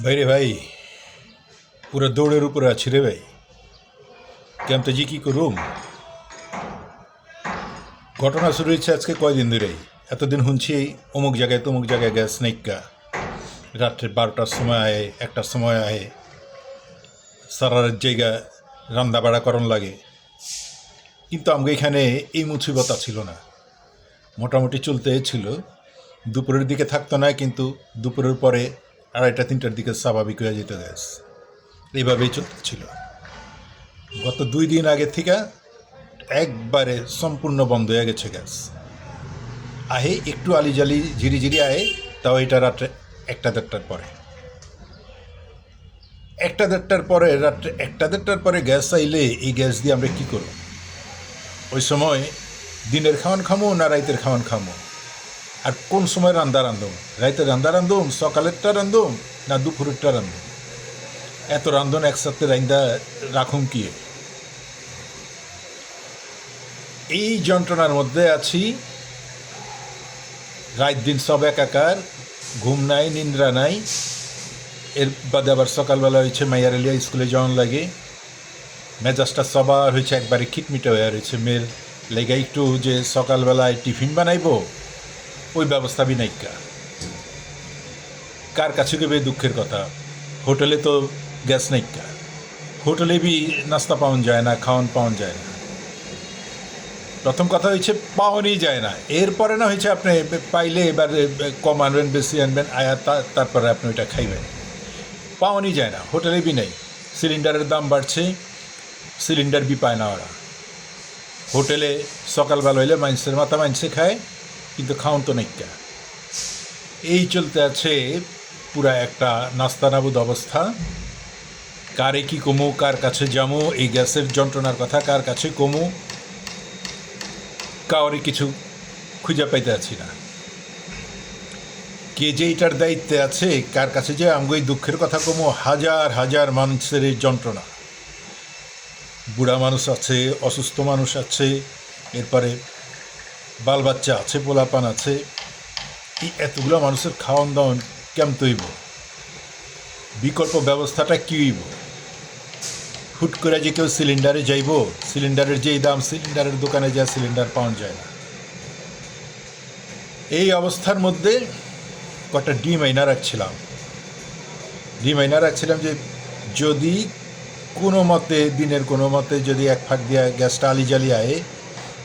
ভাইরে ভাই, পুরো দৌড়ের উপরে আছি রে ভাই। কেমতে জি কি করুম? ঘটনা শুরু হয়েছে আজকে কয়দিন ধরেই। এতদিন শুনছি অমুক জায়গায় তমুক জায়গায় গ্যাস নাইকা, রাত্রে 12টার সময় আয়ে, 1টার সময় আয়ে, সারার জায়গা রান্না বাড়া করণ লাগে। কিন্তু আমাকে এখানে এই মুসিবতা ছিল না, মোটামুটি চলতে ছিল। দুপুরের দিকে থাকতো না, কিন্তু দুপুরের পরে 2:30-3টার দিকে স্বাভাবিক হয়ে যেত গ্যাস। এইভাবেই চলতেছিল। গত 2 দিন আগে থেকে একবারে সম্পূর্ণ বন্ধ হয়ে গেছে গ্যাস। আহে একটু আলিজালি ঝিরিঝিরি আহে, তাও এটা রাত্রে 1টা-1:30টার পরে। 1টা-1:30টার পরে, রাত্রে 1টা-1:30টার পরে গ্যাস আইলে এই গ্যাস দিয়ে আমরা কী করব? ওই সময় দিনের খাওয়ান খামো না রাইতের খাওয়ান খামো? আর কোন সময় রান্দা রান্ধুম? রাইতের রান্দা রান্ধুম, সকালেরটা রান্ধুম, না দুপুরেরটা রান্ধুম? এত রান্ধন একসাথে রান্দা রাখুম কি? এই যন্ত্রণার মধ্যে আছি। রাত দিন সব একাকার, ঘুম নাই, নিদ্রা নাই। এর বাদে আবার সকালবেলা হয়েছে মাইয়ার লিয়া স্কুলে যাওয়ান লাগে। মেজাজটা সবার হয়েছে একবারে খিটমিটে হয়ে রয়েছে। মেয়ের লেগে একটু যে সকালবেলায় টিফিন বানাইব, ওই ব্যবস্থা বি নাইকা। কার কাছে গেবে দুঃখের কথা। হোটেলে তো গ্যাস নাইকা, হোটেলে বি নাস্তা পাওয়ান যায় না, খাওয়ান পাওয়ান যায় না। প্রথম কথা হয়েছে পাওয়ানই যায় না। এরপরে না হয়েছে আপনি পাইলে এবার কম আনবেন, বেশি আনবেন, আয়া তারপরে আপনি ওইটা খাইবেন। পাওয়ানই যায় না, হোটেলে বি নেই। সিলিন্ডারের দাম বাড়ছে, সিলিন্ডার বি পায় না ওরা। হোটেলে সকালবেলা হইলে মানুষের মাথা মানুষে খায়, কিন্তু খাওয়ান তো নাইকা। এই চলতে আছে পুরা একটা নাস্তানাবুদ অবস্থা। কারে কি কমু, কার কাছে যামু, এই গ্যাসের যন্ত্রণার কথা কার কাছে কমু, কাউরে কিছু খুঁজে পাইতে আছি না। কে যে এটার দায়িত্বে আছে, কার কাছে যে আমগো এই দুঃখের কথা কমু? হাজার হাজার মানুষের এই যন্ত্রণা। বুড়া মানুষ আছে, অসুস্থ মানুষ আছে, এরপরে বাল বাচ্চা আছে, পোলাপান আছে। এই এতগুলো মানুষের খাওয়ান দাওয়ান কেমন হইব? বিকল্প ব্যবস্থাটা কী হইব? হুট করে যে কেউ সিলিন্ডারে যাইব, সিলিন্ডারের যেই দাম, সিলিন্ডারের দোকানে যা সিলিন্ডার পাওয়া যায় না। এই অবস্থার মধ্যে কটা ডিম আইনা রাখছিলাম। যে যদি কোনো মতে, দিনের কোনো মতে যদি এক ফাঁক দিয়া গ্যাসটা আলিজালি আয়ে,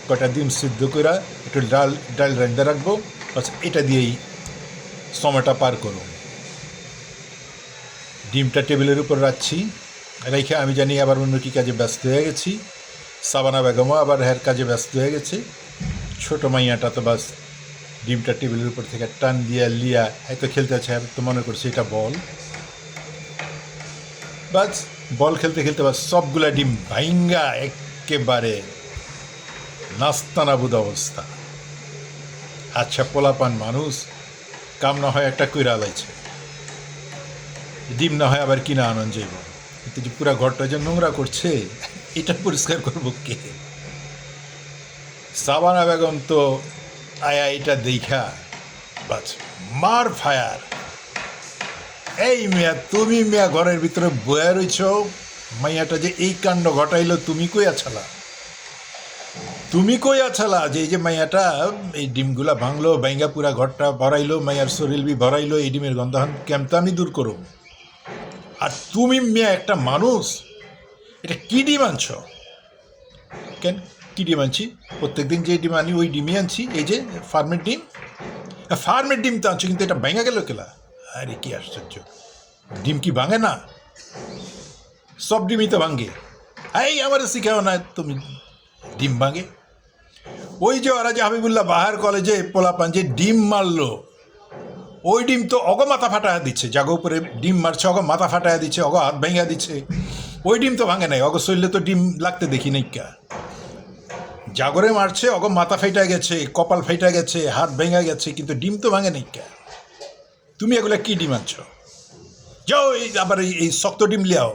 কটা ডিম সিদ্ধ করে একটু ডাল রান্ধা রাখবো, বাস এটা দিয়েই সময়টা পার করুন। ডিমটা টেবিলের উপর রাখছি, রেখে আমি জানি আবার অন্য কী কাজে ব্যস্ত হয়ে গেছি। সাবানা বেগমও আবার হের কাজে ব্যস্ত হয়ে গেছে। ছোটো মাইয়াটা তো বাস ডিমটা টেবিলের উপর থেকে টান দিয়া লিয়া হয়তো খেলতে আছে, তো মনে করছে এটা বল। বাস বল খেলতে খেলতে বাস সবগুলা ডিম ভাইঙ্গা একেবারে নাস্তানাবুদ অবস্থা। আচ্ছা, পোলাপান মানুষ, কাম না হয় একটা কইরা লাইছে, ডিম না হয় আবার কিনা আনন্দ যাইব, কিন্তু যে পুরা ঘরটা যে নোংরা করছে, এটা পরিষ্কার করবো কে? সাবানা বেগম তো আয়া এটা দেখা বাস মার ফায়ার। এই মিয়া, তুমি মিয়া ঘরের ভিতরে বয়া রইছ, মাইয়াটা যে এই কাণ্ড ঘটাইলো, তুমি কই আছালা? যে এই যে মাইয়াটা এই ডিমগুলা ভাঙলো, ভাঙ্গা পুরা ঘরটা ভরাইলো, মাইয়ার শরীর বি ভরাইলো, এই ডিমের গন্ধহান কেমতা আমি দূর করো? আর তুমি মিয়া একটা মানুষ, এটা কি ডিম আনছ? কেন কি ডিম আনছি? প্রত্যেকদিন যে ডিম আনি ওই ডিমই আনছি। এই যে ফার্মের ডিম, ফার্মের ডিম তো আনছো, কিন্তু এটা ভেঙে গেল কেলা? আরে কি আশ্চর্য! ডিম কি ভাঙে না? সব ডিমই তো ভাঙে। এই আমার শিখাও না তুমি ডিম ভাঙে। ওই যে ওরা যে হাবিবুল্লাহ বাহার কলেজে পোলাপান যে ডিম মারলো, ওই ডিম তো অগ মাথা ফাটায়া দিচ্ছে। জাগো উপরে ডিম মারছে, অগ মাথা ফাটায়া দিচ্ছে, অগ হাত ভেঙে দিচ্ছে। ওই ডিম তো ভাঙে নাই, অগ শরীরে তো ডিম লাগতে দেখি নাই। কা জাগরে মারছে, অগ মাথা ফেটা গেছে, কপাল ফেটা গেছে, হাত ভেঙে গেছে, কিন্তু ডিম তো ভাঙে নাই। কা তুমি এগুলা কি ডিম আনছো? যাও আবার এই শক্ত ডিম লিয়াও,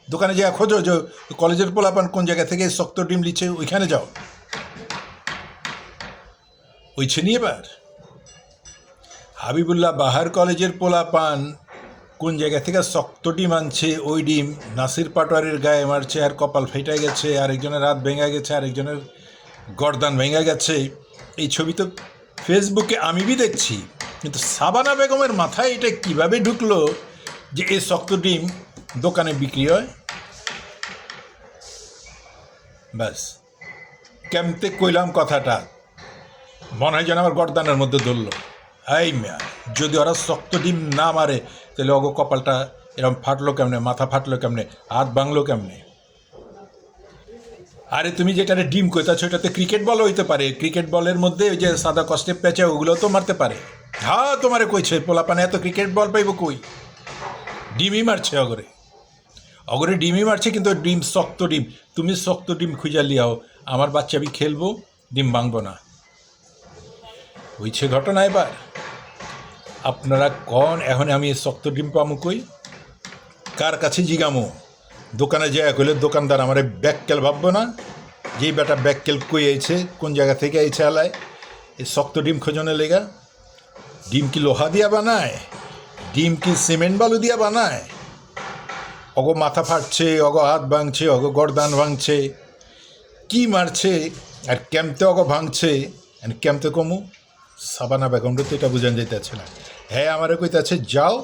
দোকানে যা খোঁজো যে কলেজের পোলাপান কোন জায়গা থেকে শক্ত ডিম লিচ্ছে, ওইখানে যাও। ওইছে নিয়ে এবার হাবিবুল্লাহ বাহার কলেজের পোলাপান কোন জায়গা থেকে শক্ত ডিম আনছে, ওই ডিম নাসির পাটোয়ারির গায়ে মারছে, আর কপাল ফেটে গেছে, আরেকজনের রাত ভেঙে গেছে, আরেকজনের গর্দান ভেঙে গেছে। এই ছবি তো ফেসবুকে আমি দেখছি, কিন্তু সাবানা বেগমের মাথায় এটা কিভাবে ঢুকলো যে এই শক্ত ডিম দোকানে বিক্রি হয়? ব্যাস, কেমতে কইলাম কথাটা, মনে হয় যেন আমার গর্দানের মধ্যে ধরলো। এই মেয়া, যদি ওরা শক্ত ডিম না মারে তাহলে অগো কপালটা এরকম ফাটলো কেমনে, মাথা ফাটলো কেমনে, হাত ভাঙলো কেমনে? আরে তুমি যেটারে ডিম কইতাছো এটাতে ক্রিকেট বল হইতে পারে। ক্রিকেট বলের মধ্যে ওই যে সাদা কষ্টে প্যাঁচে ওগুলো তো মারতে পারে। হ্যাঁ, তোমারে কইছে পোলাপানে এত ক্রিকেট বল পাইব কই? ডিমই মারছে অগরে, অগরে ডিমই মারছে, কিন্তু ডিম শক্ত ডিম। তুমি শক্ত ডিম খুঁজা লিয়াও, আমার বাচ্চা আমি খেলবো, ডিম ভাঙবো না। হইছে ঘটনা। এবার আপনারা কন এখন আমি শক্ত ডিম পামু কই? কার কাছে জিগামো? দোকানে যায় কইলে দোকানদার আমার ব্যাককেল ভাববো না? যেই বেটা ব্যাককেল কই আইছে, কোন জায়গা থেকে আইছে আলায় এই শক্ত ডিম খোঁজনে লেগা? ডিম কি লোহা দিয়া বানায়? ডিম কি সিমেন্ট বালু দিয়া বানায়? অগো মাথা ফাটছে, অগো হাত ভাঙছে, অগো গর্দান ভাঙছে, কি মারছে আর কেমতে অগো ভাঙছে, কেমতে কমু? সাবানা বেগমটা তো এটা বুঝান যাইতেছে না। হ্যাঁ, আমারে কইতাছে যাও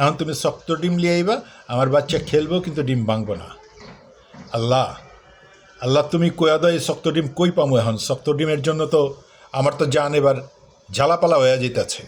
এখন তুমি শক্ত ডিম লিয়ে আইবা, আমার বাচ্চা খেলবো, কিন্তু ডিম ভাঙবো না। আল্লাহ আল্লাহ, তুমি কয়া দাও এই শক্ত ডিম কই পামু এখন? শক্ত ডিমের জন্য তো আমার তো জান এবার ঝালাপালা হয়ে যেতেছে।